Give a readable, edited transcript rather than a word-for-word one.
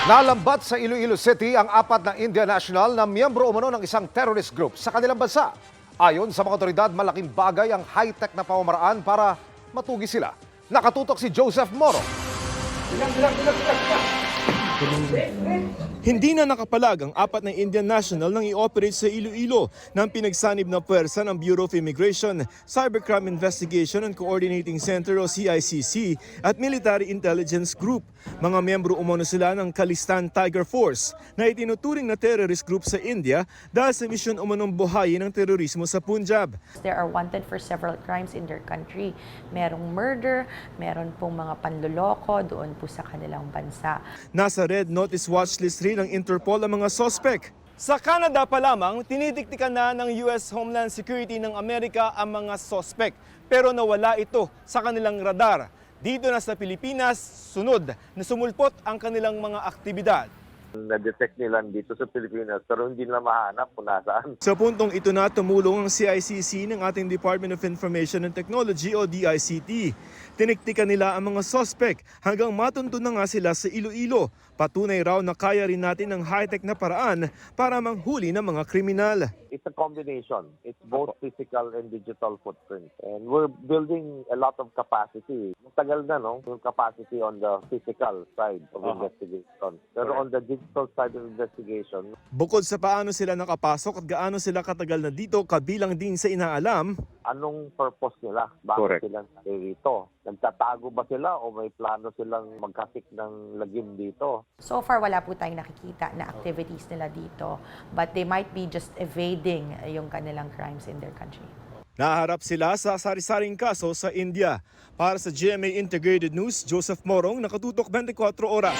Nalambat sa Iloilo City ang apat na Indian national na miyembro umano ng isang terrorist group sa kanilang bansa. Ayon sa mga otoridad, malaking bagay ang high-tech na pamamaraan para matugi sila. Nakatutok si Joseph Moro. Hindi na nakapalag ang apat na Indian national nang i-operate sa Iloilo ng pinagsanib na puwersa ng Bureau of Immigration, Cybercrime Investigation and Coordinating Center o CICC at Military Intelligence Group. Mga miyembro umano sila ng Khalistan Tiger Force na itinuturing na terrorist group sa India dahil sa misyon umanong buhayin ng terorismo sa Punjab. They are wanted for several crimes in their country. Merong murder, meron pong mga panloloko doon po sa kanilang bansa. Nasa red notice watchlist rin ng Interpol ang mga sospek. Sa Canada pa lamang, tinitiktikan na ng US Homeland Security ng Amerika ang mga sospek. Pero nawala ito sa kanilang radar. Dito na sa Pilipinas, sunod na sumulpot ang kanilang mga aktibidad. Na-detect nila dito sa Pilipinas pero hindi nila mahanap kung nasaan. Sa puntong ito na tumulong ang CICC ng ating Department of Information and Technology o DICT. Tiniktikan nila ang mga sospek hanggang matuntun na nga sila sa Iloilo. Patunay raw na kaya rin natin ng high-tech na paraan para manghuli ng mga kriminal. It's a combination. It's both physical and digital footprint. And we're building a lot of capacity. Matagal na, no? Yung capacity on the physical side of investigation. Pero on the digital side of investigation, Bukod sa paano sila nakapasok at gaano sila katagal na dito, kabilang din sa inaalam, anong purpose nila? Bakit sila dito? Nagtatago ba sila o may plano silang magkasik ng lagim dito? So far, wala po tayong nakikita na activities nila dito. But they might be just evading yung kanilang crimes in their country. naharap sila sa sari-saring kaso sa India. Para sa GMA Integrated News, Joseph Morong, nakatutok 24 oras.